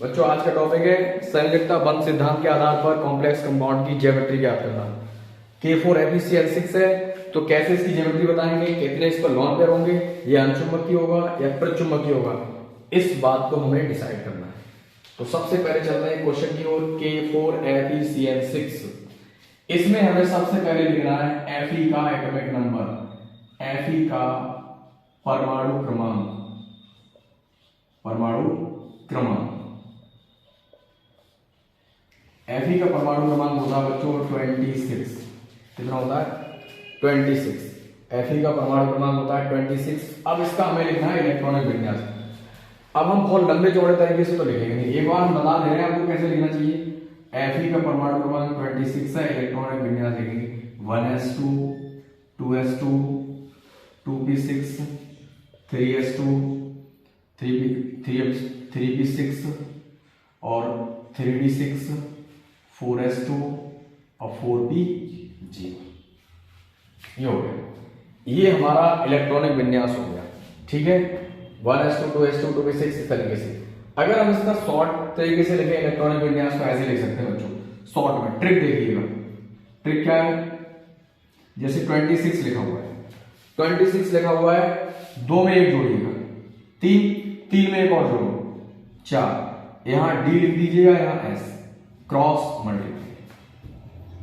बच्चों आज का टॉपिक है संयोजकता बंध सिद्धांत के आधार पर कॉम्प्लेक्स कंपाउंड की ज्योमेट्री ज्ञात करना। K4FeCl6 है तो कैसे इसकी ज्योमेट्री बताएंगे, कितने इस पर लॉन पेयर होंगे, ये अनुचुंबकीय होगा या प्रचुंबकीय होगा, इस बात को हमें डिसाइड करना है। तो सबसे पहले चलते हैं क्वेश्चन की ओर। K4FeCl6 इसमें हमें सबसे पहले लिखना है Fe का एटॉमिक नंबर, Fe का परमाणु क्रमांक, Fe का परमाणु क्रमांक होता है बच्चों 26। कितना होता है? 26। Fe का परमाणु क्रमांक होता है 26। अब इसका हमें लिखना है इलेक्ट्रॉनिक विन्यास। अब हम बहुत लंबे चौड़े तरीके से तो लिखेंगे नहीं, एक बार हम बता दे रहे हैं आपको कैसे लिखना चाहिए। Fe का परमाणु क्रमांक 26 है, इलेक्ट्रॉनिक विन्यास लिखेंगे 1s2 2s2 2p6 3s2 3p6 और 3d6 4s2 और 4p0। ये हो गया, ये हमारा इलेक्ट्रॉनिक विन्यास हो गया। ठीक है, 1s2 2s2 2p6 इस तरीके से। अगर हम इसका शॉर्ट तरीके से लिखें इलेक्ट्रॉनिक विन्यास को ऐसे लिख सकते हैं बच्चों। शॉर्ट में ट्रिक देखिएगा, ट्रिक क्या है? जैसे 26 लिखा हुआ है, 26 लिखा हुआ है, दो में एक जोड़िएगा, तीन में एक और जोड़ो, 4, यहां d लिख दीजिएगा, यहां s, क्रॉस मल्टीप्लाई।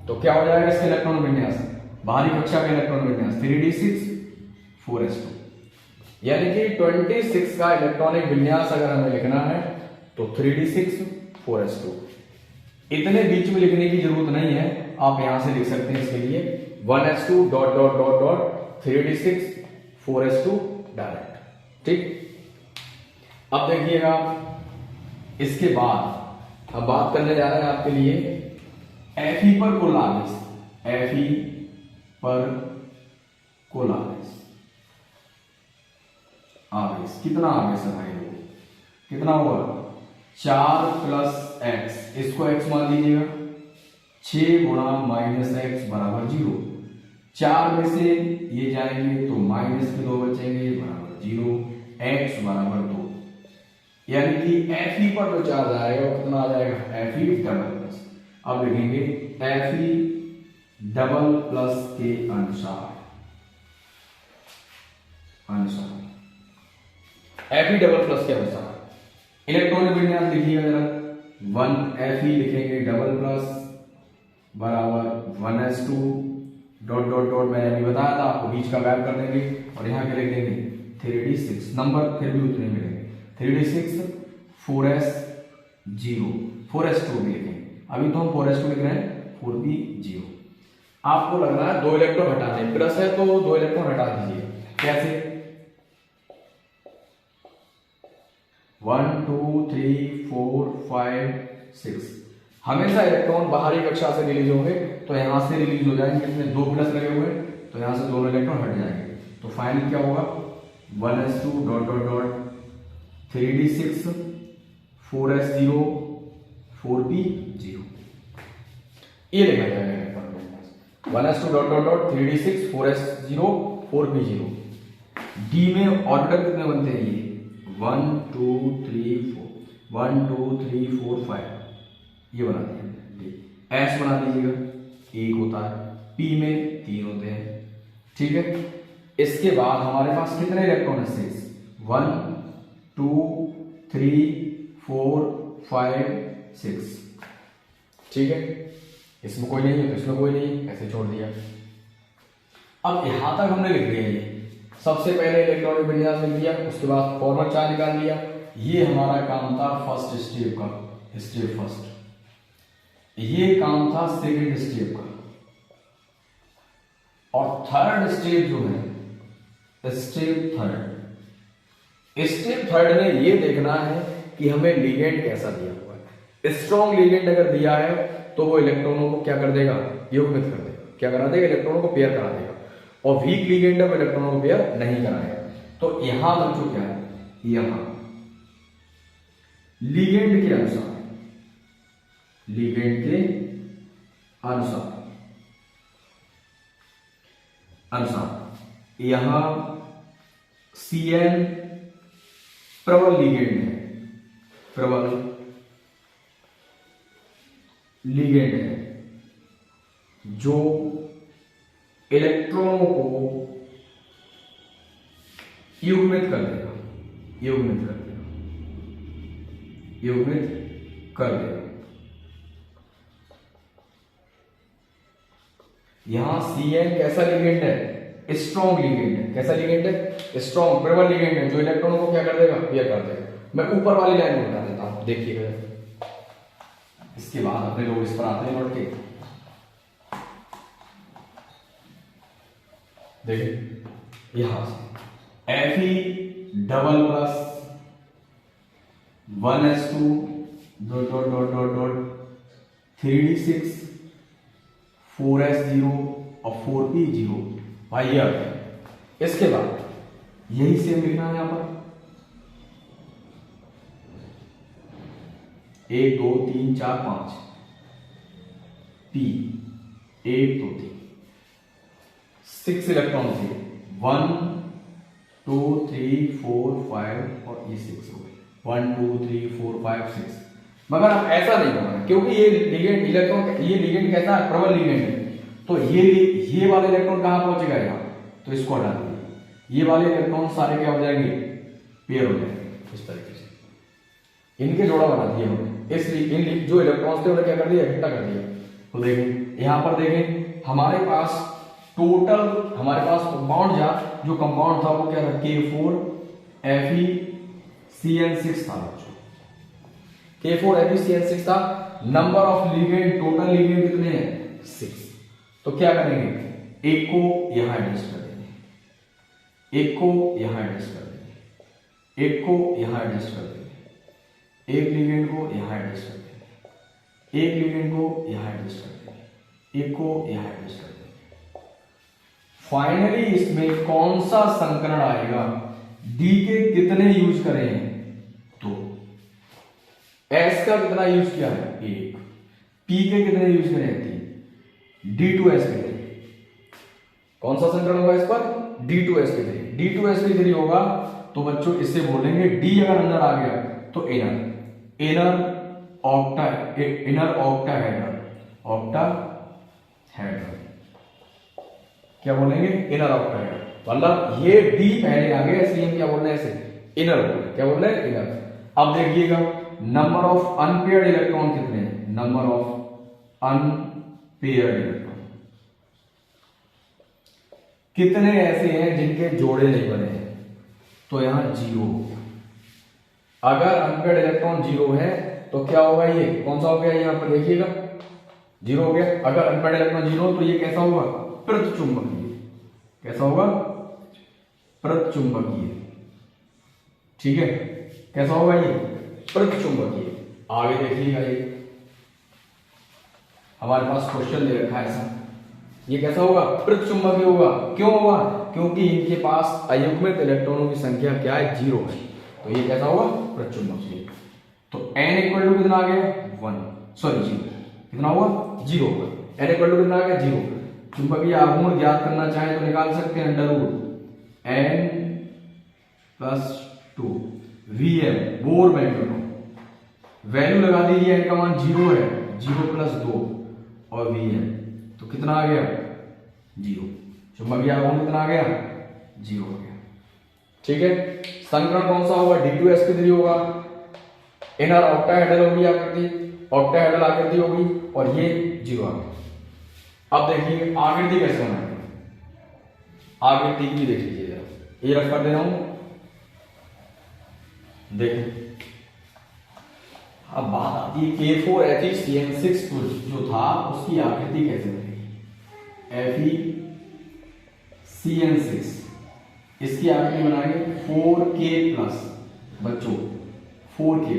तो क्या हो जाएगा इसका इलेक्ट्रॉन विन्यास, बाहरी कक्षा का इलेक्ट्रॉन विन्यास 3d6 4s2। यानी कि 26 का इलेक्ट्रॉनिक विन्यास अगर हमें लिखना है तो 3d6 4s2। इतने बीच में लिखने की जरूरत नहीं है, आप यहां से लिख सकते हैं इसके लिए 1s2 dot dot dot dot 3d6 4s2 direct. ठीक, अब देखिएगा इसके बाद हम बात करने जा रहे हैं आपके लिए Fe पर कुल आवेश, Fe पर कुल आवेश कितना आवेश है भाई लोग, कितना होगा 4 प्लस x, इसको x मान लीजिएगा, 6 गुणा माइनस एक्स बराबर 0। 4 में से ये जाएंगे तो माइनस के 2 बचेंगे बराबर 0, x बराबर 2। यानी कि Fe पर जो चार्ज आएगा वो कितना आ जाएगा, Fe डबल प्लस। अब लिखेंगे Fe डबल प्लस के अनुसार Fe डबल प्लस के अनुसार इलेक्ट्रॉनिक विन्यास लिखिएगा जरा। 1 Fe लिखेंगे डबल प्लस बराबर 1s2 डॉट डॉट डॉट, मैंने अभी बताया था आपको, बीच का गैप कर देंगे और यहाँ के लिख देंगे 3d6, नंबर फिर भी उतने मिलेंगे 3d6 4s0 4s2 भी लिखेंगे। अभी तो हम 4s2 लिख रहे हैं, 4p0। आपको लग रहा है 2 इलेक्ट्रॉन हटाने, प्लस है तो 2 इलेक्ट्रॉन हटा दीजिए। कैसे? 1 2 3 4 5 6 हमेशा इलेक्ट्रॉन बाहरी कक्षा से रिलीज होंगे तो यहां से रिलीज हो जाएंगे, इसमें 2 प्लस लगे हुए तो यहां से दोनों इलेक्ट्रॉन हट जाएंगे। तो फाइनल क्या होगा 1s2 dot dot dot 3d6 4s0 4p0, ये लिखा जाएगा 1s2 dot dot dot 3d6 4s0 4p0। D में ऑर्डर कितने बनते हैं, ये 1 2 3 4 1 2 3 4 5, ये बना दिया। एस बना दीजिएगा, 1 होता है, पी में 3 होते हैं। ठीक है, इसके बाद हमारे पास कितने इलेक्ट्रॉन है शेष, 1 2 3 4 5 6। ठीक है, इसमें कोई नहीं है तो इसमें कोई नहीं, ऐसे छोड़ दिया। अब यहां तक हमने लिख दिया, ये सबसे पहले इलेक्ट्रॉनिक विन्यास लिख दिया, उसके बाद फॉर्मल चार्ज निकाल दिया। ये हमारा काम था फर्स्ट स्टेप का, स्टेप फर्स्ट। ये काम था सेकंड स्टेप का, और थर्ड स्टेप जो है स्टेप थर्ड में ये देखना है कि हमें लिगेंड कैसा दिया हुआ है। स्ट्रॉन्ग लिगेंड अगर दिया है तो वो इलेक्ट्रॉनों को क्या कर देगा, युग्मित कर देगा, क्या करा देगा, इलेक्ट्रॉनों को पेयर करा देगा। और वीक लिगेंड अब इलेक्ट्रॉनों को पेयर नहीं कराएगा। तो यहां बच्चों क्या है, यहां लिगेंड के अनुसार यहां Cn प्रबल लिगेंड है, प्रबल लिगेंड है जो इलेक्ट्रॉनों को युग्मित कर देगा, युग्मित कर देगा, युग्मित कर देगा। यहां Cn कैसा लिगेंड है? स्ट्रॉन्ग लिगेंड है। कैसा लिगेंड है? स्ट्रॉन्ग प्रबल लिगेंड है जो इलेक्ट्रॉनों को क्या कर देगा? पेयर कर देगा। मैं ऊपर वाली लाइन में बता देता हूं, देखिएगा। इसके बाद अपने लोग इस पर आते हैं लौट के, देखिए यहां से Fe double plus 1s2 dot dot dot dot dot 3d6 4s0 और 4p0 भाई ये आता है। इसके बाद यही सेम लिखना है यहां पर 1 2 3 4 5 p 1 2 3 6 इलेक्ट्रॉन थे 1 2 3 4 5 और ये 6 हो गए 1 2 3 4 5 6। मगर अब ऐसा नहीं होगा क्योंकि ये लिगेंड इलेक्ट्रॉन, ये लिगेंड कैसा है? प्रबल लिगेंड है। तो ये वाले इलेक्ट्रॉन कहां पहुंचेगा? यहाँ। तो इसको हटा दीजिए, ये वाले इलेक्ट्रॉन सारे क्या हो जाएंगे? पेयर हो जाएंगे इस तरीके से। इनके जोड़ा बना दिए हमने, इसलिए इन जो इलेक्ट्रॉन्स थे उन्हें क्या कर दिया? इकट्ठा कर दिया। तो देखें यहां पर, देखें हमारे पास टोटल, हमारे पास कंपाउंड जो कंपाउंड था वो क्या था? K4FeCN6 था। K4FeCN6 था। Number of ligand, total ligand कितने हैं? 6। तो क्या करेंगे? एक को यहां एडजस्ट कर देंगे, एक को यहां एडजस्ट कर देंगे, एक को यहां एडजस्ट कर देंगे, एक लिगेंड को यहां एडजस्ट कर देंगे, एक लिगेंड को यहां एडजस्ट कर देंगे, एक को यहां एडजस्ट कर देंगे। फाइनली इसमें कौन सा संकरण आएगा? डी के कितने यूज करें? 2। एस का कितना यूज किया है? 1। पी के कितने यूज करें? 3। D2sp3 कौन सा संकरण होगा इस पर? D2sp3। D2sp3 होगा तो बच्चों इससे बोलेंगे D अगर अंदर आ गया तो इनर ऑक्टाहेड्रल, क्या बोलेंगे? Inner octahedral. मतलब ये D पहले आ गया इसलिए हम क्या बोल रहे हैं? इसे इनर बोल रहे हैं। क्या बोल रहे हैं? इनर। अब देखिएगा नंबर ऑफ अनपेयर्ड इलेक्ट्रॉन कितने हैं? नंबर ऑफ अनपेयर्ड इलेक्ट्रॉन कितने ऐसे हैं जिनके जोड़े नहीं बने हैं? तो यहां 0। अगर अनपेयर्ड इलेक्ट्रॉन 0 है तो क्या होगा? ये कौन सा हो गया? यहां पर देखिएगा 0 हो गया। अगर अनपेयर्ड इलेक्ट्रॉन 0 तो ये कैसा होगा? प्रतिचुंबकीय। कैसा होगा? प्रतिचुंबकीय। ठीक है, कैसा होगा? ये प्रतिचुंबकीय। आगे देखिएगा, ये हमारे पास क्वेश्चन दे रखा है ऐसा। ये कैसा होगा? प्रतिचुंबकीय होगा। क्यों होगा? क्योंकि इनके पास अयुग्मित इलेक्ट्रॉनों की संख्या क्या है? 0 है। तो ये कैसा होगा? प्रतिचुंबकीय। तो n इक्वल टू कितना आ गया? 1 सॉरी 0। कितना हुआ? 0 होगा। n इक्वल टू कितना आ गया? 0। चुंबकीय आघूर्ण ज्ञात करना चाहे तो निकाल सकते हैं √n+2 Vm bore magneto. Value लगा दीजिए, n का मान 0 है, 0+2 और Vm तो कितना आ गया? 0। चुंबकीय आघूर्ण कितना आ गया? 0 हो गया। ठीक है, संकरण कौन सा होगा? D2sp3 होगा। इनर ऑक्टाहेड्रल होगी आकृति, ऑक्टाहेड्रल आकृति होगी और ये 0 आ गया। अब देखिए आकृति कैसे बनाएंगे? आकृति की देख लीजिए जरा, ये रख कर दे रहा हूं, देखिए। अब बात आती है K4FeCN6 जो था उसकी आकृति कैसे बनेगी? FeCN6 इसकी आकृति बनाएंगे 4K+, बच्चों 4K+।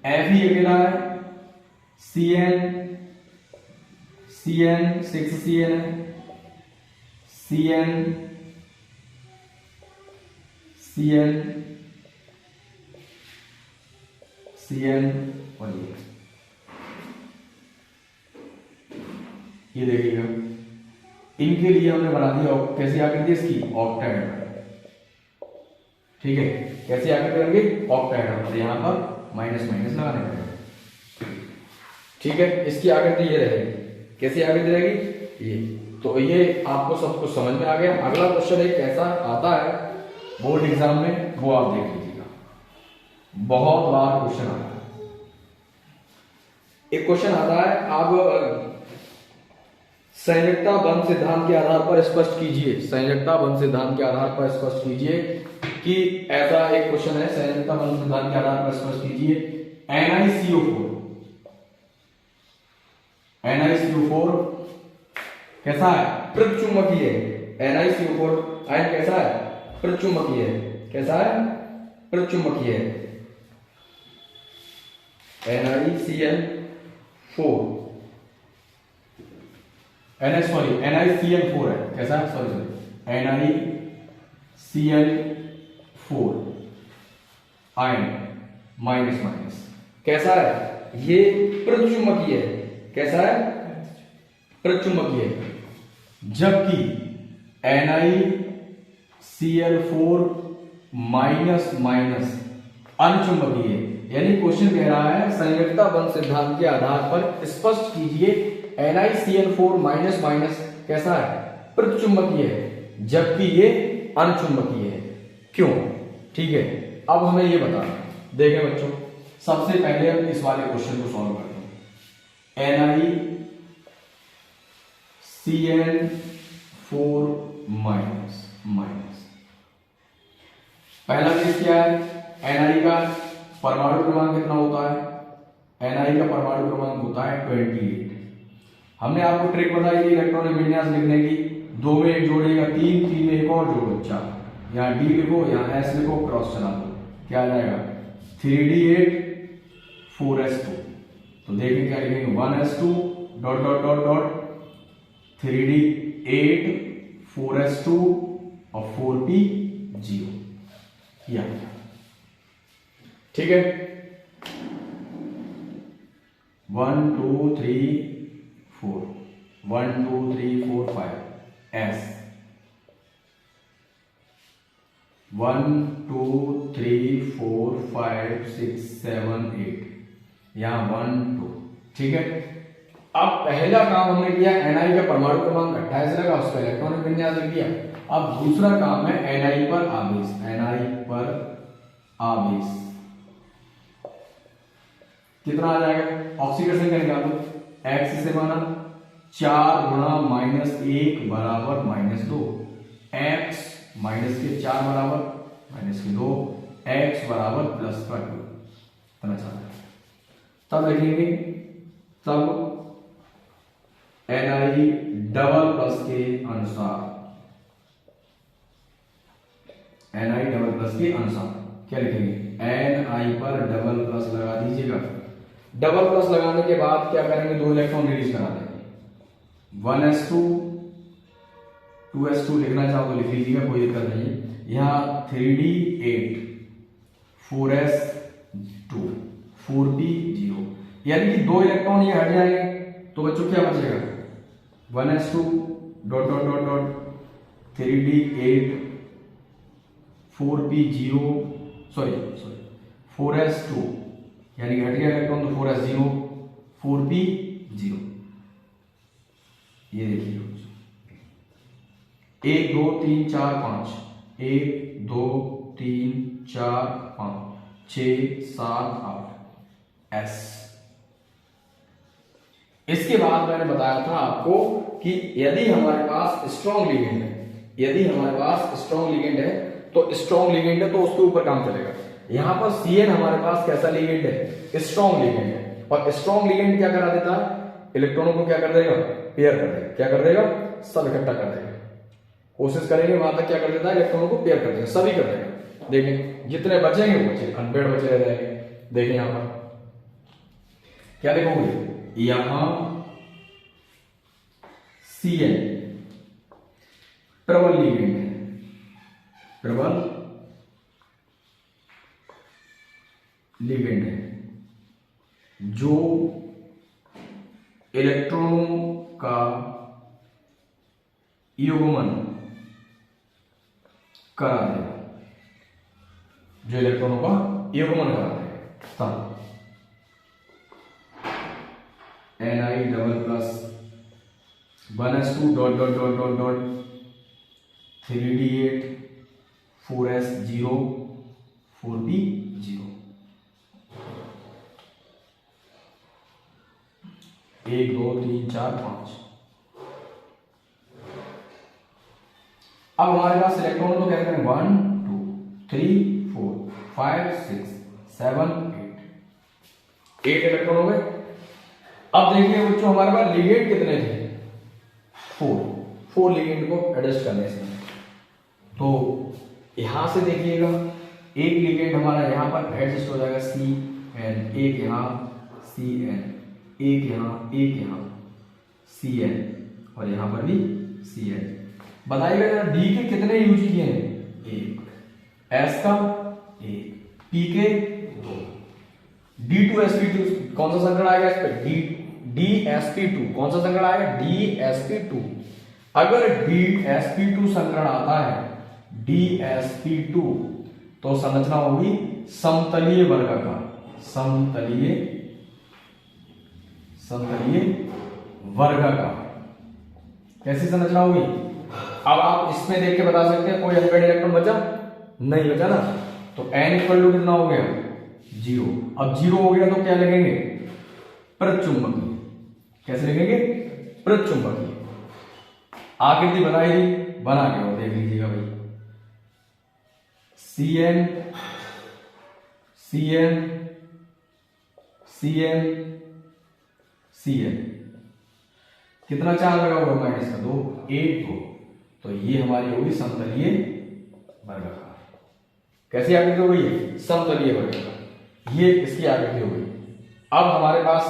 Fe अकेला है, CN6CN है, CN और ये देखिएगा, इनके लिए हमने बना दिया कैसी आकृति इसकी? ऑक्टाहेड्रल। ठीक है, कैसी आकृति बनेगी? ऑक्टाहेड्रल। और यहां पर माइनस माइनस लगाने पड़ेगा। ठीक है, इसकी आकृति ये रहेगी। कैसी आकृति रहेगी? ये। तो ये आपको सब कुछ समझ में आ गया। अगला क्वेश्चन एक ऐसा आता है बोर्ड एग्जाम में, वो आप देख लीजिएगा, बहुत बार क्वेश्चन आता है। एक क्वेश्चन आता है, आप संयोजकता बंध सिद्धांत के आधार पर स्पष्ट कीजिए, संयोजकता बंध सिद्धांत के आधार पर स्पष्ट कीजिए कि ऐसा एक क्वेश्चन है, संयोजकता बंध सिद्धांत के आधार पर स्पष्ट कीजिए NiCO4, NiCO4 कैसा है? प्रतिचुंबकीय है। NiCO4 आयन कैसा है? प्रतिचुंबकीय है। कैसा है? प्रतिचुंबकीय है। NiCl4 NiCl4 है। कैसा है? Sorry NiCl4 ion minus minus कैसा है? ये प्रतिचुंबकीय है। कैसा है? प्रतिचुंबकीय है। जबकि NiCl4 माइनस माइनस अनुचुंबकीय है। यानी क्वेश्चन कह रहा है संयोजकता बंध सिद्धांत के आधार पर स्पष्ट कीजिए NiCl4 माइनस माइनस कैसा है? प्रतिचुंबकीय है, जबकि ये अनुचुंबकीय है। क्यों? ठीक है, अब हमें ये बताना है। देखें बच्चों, सबसे पहले हम इस वाले क्वेश्चन को सॉल्व करते हैं। NiCl4 माइनस माइनस, पहला केस क्या है? Ni का परमाणु क्रमांक कितना होता है? Ni का परमाणु क्रमांक होता है 28। हमने आपको ट्रिक बताई थी इलेक्ट्रॉनिक विन्यास लिखने की, 2 में 1 जोड़ेगा 3, 3 में 1 और जोड़ो 4, यहाँ D लिखो, यहाँ S लिखो, क्रॉस चला दो, क्या आ जाएगा? 3D8 4S2। तो देखें क्या लिखेंगे? 1S2 dot dot dot dot 3D8 4S2 और 4P0। या ठीक है, 1 2 3 4 1 2 3 4 5 S 1 2 3 4 5 6 7 8, यहां 1 2। ठीक है, अब पहला काम हमने किया, Ni का परमाणु क्रमांक 28 लगा, उसका इलेक्ट्रॉनिक विन्यास लिख दिया। अब दूसरा काम है Ni पर आवेश, Ni पर आवेश कितना आ जाएगा? ऑक्सीडेशन का निकालो, x से माना 4 गुणा -1 बराबर -2, x माइनस के 4 बराबर माइनस के 2, x बराबर प्लस का 2। तब लिखेंगे, तब Ni डबल प्लस के अनुसार, Ni डबल प्लस के अनुसार क्या लिखेंगे? Ni पर डबल प्लस लगा दीजिएगा। डबल प्लस लगाने के बाद क्या करेंगे? 2 इलेक्ट्रॉन रिलीज करा देंगे। 1s2 2s2 लिखना चाहो तो लिख लीजिएगा, कोई दिक्कत नहीं है। यहाँ 3D8 4s2 4p0, यानी कि 2 इलेक्ट्रॉन ये हट जाएंगे, तो बच्चों क्या बचेगा? 1s2 dot dot dot dot 3D8 4p0 sorry 4s2, यानी कि हट गया इलेक्ट्रॉन, तो 4s0 4p0। ये देखिए 1 2 3 4 5 1 2 3 4 5 6 7 8 S। इसके बाद मैंने बताया था आपको कि यदि हमारे पास स्ट्रॉन्ग लिगेंड है, यदि हमारे पास स्ट्रॉन्ग लिगेंड है तो स्ट्रॉन्ग लिगेंड है तो उसके ऊपर काम चलेगा। यहां पर Cn हमारे पास कैसा लिगेंड है? स्ट्रॉन्ग लिगेंड है, और स्ट्रॉन्ग लिगेंड क्या करा देता है? इलेक्ट्रॉनों को क्या कर देगा? पेयर कर देगा। क्या कर देगा? सब इकट्ठा कर देगा। कोशिश करेंगे वहां तक क्या कर देता है? इलेक्ट्रॉनों को पेयर कर देगा, सभी कर देगा। देखें जितने बचेंगे वो बचे, अनपेड बचे रह जाएंगे। देखें यहां पर क्या देखोगे? यहां Cn प्रबल लिगेंड है, प्रबल लिगेंड है जो इलेक्ट्रॉनों का युग्मन करा देगा, जो इलेक्ट्रॉनों का युग्मन करा देगा। Double plus 1s2 dot dot dot dot dot 3d8 4s0 4p0 1 2 3 4 5। अब हमारे पास इलेक्ट्रॉन तो कहते हैं 1 2 3 4 5 6 7 8 इलेक्ट्रॉन हो गए। अब देखिए बच्चों हमारे पास लिगेंड कितने थे, 4 लिगेंड को एडजस्ट करने से। तो यहां से देखिएगा एक लिगेंड हमारा यहां पर एडजस्ट हो जाएगा CN, एक यहां CN, एक यहां CN और यहां पर भी CN। बताइएगा जरा डी के कितने यूज किए हैं, 1, एस का 1, पी के 2, D2sp2 कौन सा संकरण आएगा इस पे, DsP2 कौन सा संकरण आएगा, DsP2। अगर DsP2 संकरण आता है DsP2 तो संरचना होगी समतलीय वर्गाकार, समतलीय वर्गाकार। कैसी संरचना होगी, अब आप इसमें देख के बता सकते हैं कोई अनपेड इलेक्ट्रॉन बचा नहीं बचा ना, तो n इक्वल टू कितना हो गया 0। अब 0 हो गया तो क्या लिखेंगे, प्रचुंबकीय। कैसे लिखेंगे, प्रचुंबकीय। आकृति बनाई दी, बना के और देख लीजिएगा भाई, CN CN CN CN कितना चार्ज लगा हुआ माइनस का 2, 1 2, तो ये हमारी होगी समतलीय वर्गाकार। कैसी आकृति हो गई, समतलीय वर्गाकार, ये इसकी आकृति हो गई। अब हमारे पास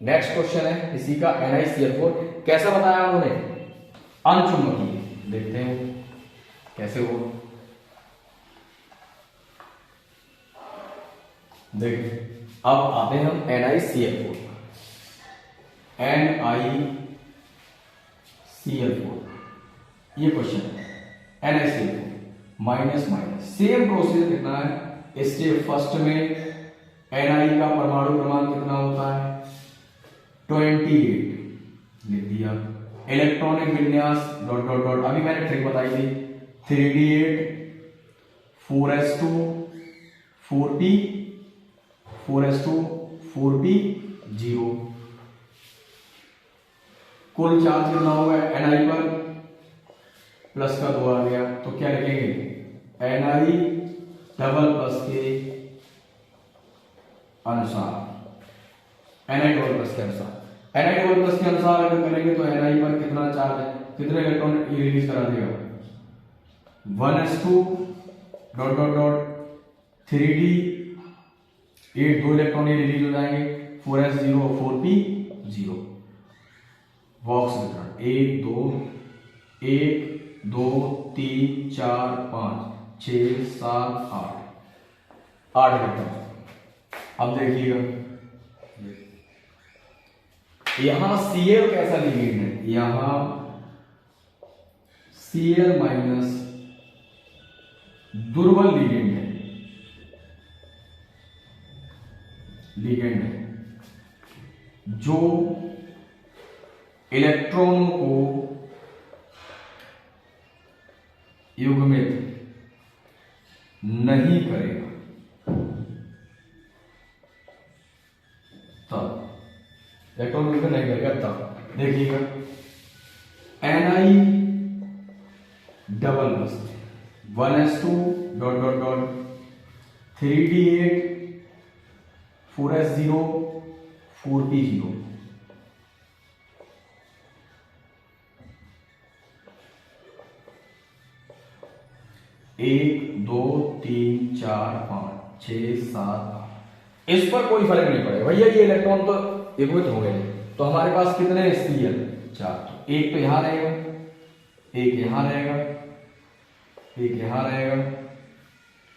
नेक्स्ट क्वेश्चन है इसी का, NiCl4 कैसा बताया उन्होंने, अनचुंबकीय। देखते हैं कैसे हो, देखिए अब आते हैं हम NiCl4 ये क्वेश्चन है। NiCl4 minus minus same process कितना है, इसके फर्स्ट में Ni का परमाणु क्रमांक कितना होता है 28 लिख दिया, इलेक्ट्रॉनिक विन्यास डॉट डॉट डॉट, अभी मैंने ट्रिक बताई थी 3d8 4s2 4p 4s2 4p0। कुल चार्ज कितना होगा Ni पर, प्लस का 2 आ गया तो क्या लिखेंगे Ni डबल प्लस के अनुसार, Ni डबल प्लस के अनुसार, Ni डबल प्लस के अनुसार अगर करेंगे तो Ni पर कितना चार्ज है, कितने इलेक्ट्रॉन रिलीज करा देगा 1s2 dot dot dot 3d8 2 electron release हो जाएंगे 4s0 4p0। बॉक्स वितरण 1 2 3 4 5 6 7 8 इलेक्ट्रॉन। अब देखिएगा यहां Cl कैसा लिगेंड है, यहां Cl माइनस दुर्बल लिगेंड है, जो इलेक्ट्रॉनों को युग्मित नहीं करेगा, तब इलेक्ट्रॉन युग्मित नहीं करेगा तब देखिएगा Ni double plus 1s2 dot dot dot 3d8 4s0 4p0। एक 2 3 4 5 6 7 8 इस पर कोई फर्क नहीं पड़ेगा भैया, ये इलेक्ट्रॉन तो युग्मित हो गए। तो हमारे पास कितने Cl 4, एक तो यहां रहेगा, एक यहां रहेगा, एक यहां रहेगा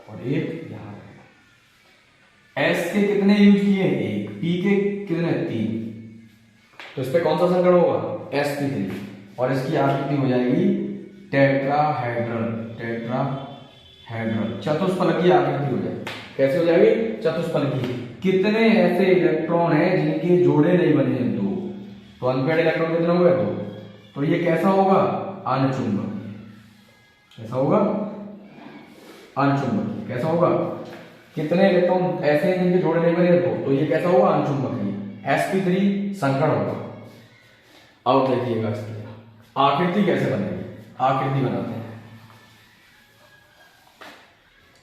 और एक यहां रहेगा। S के कितने यूज किए, 1, P के कितने 3, तो इस पे कौन सा संकरण होगा sp3 और इसकी आकृति हो जाएगी टेट्राहेड्रल चतुष्फलकीय आकृति हो जाएगी। कैसे हो जाएगी, चतुष्फलकीय। कितने ऐसे इलेक्ट्रॉन हैं जिनके जोड़े नहीं बने हैं, 2, तो अनपेड इलेक्ट्रॉन कितने हो गए? 2। तो ये कैसा होगा? अनचुंबकीय। कैसा होगा? अनचुंबकीय। कैसा होगा? कितने इलेक्ट्रॉन ऐसे हैं जिनके जोड़े नहीं बने? 2। तो ये कैसा होगा? अनचुंबकीय। sp3 संकरण होगा। अब देखिएगा इसकी आकृति कैसे बनेगी। आकृति बनाते हैं।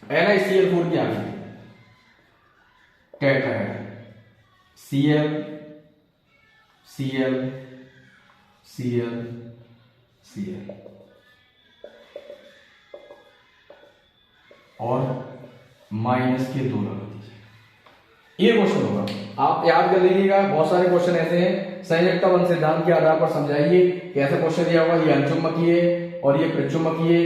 NaCl4 की आकृति tetrahedral Cl Cl Cl Cl और माइनस के 2 लगा दीजिए। ये क्वेश्चन होगा, आप याद कर लीजिएगा। बहुत सारे क्वेश्चन ऐसे हैं, संयुक्ता बंध सिद्धांत के आधार पर समझाइए कैसा क्वेश्चन दिया होगा। ये अनचुंबकीय और ये प्रचुंबकीय,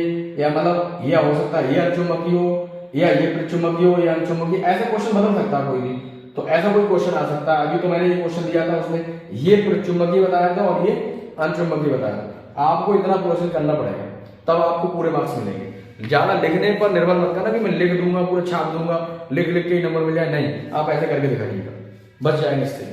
या मतलब ये हो सकता है ये अनचुंबकीय हो या ये प्रचुंबकीय हो या अनचुंबकीय, ऐसे क्वेश्चन बदल सकता है कोई भी। तो ऐसा कोई क्वेश्चन आ सकता है। अभी तो मैंने ये क्वेश्चन दिया था, उसमें ये प्रचुंबकीय बताया था और ये अनचुंबकीय बताया था। आपको इतना प्रोसेस करना पड़ेगा, तब आपको पूरे मार्क्स मिलेंगे। ज्यादा लिखने पर निर्भर मत करना कि मैं लिख दूंगा, पूरा छाप दूंगा, लिख लिख के ही नंबर मिल जाए। नहीं, आप ऐसे करके दिखाइएगा, बच जाएंगे इससे।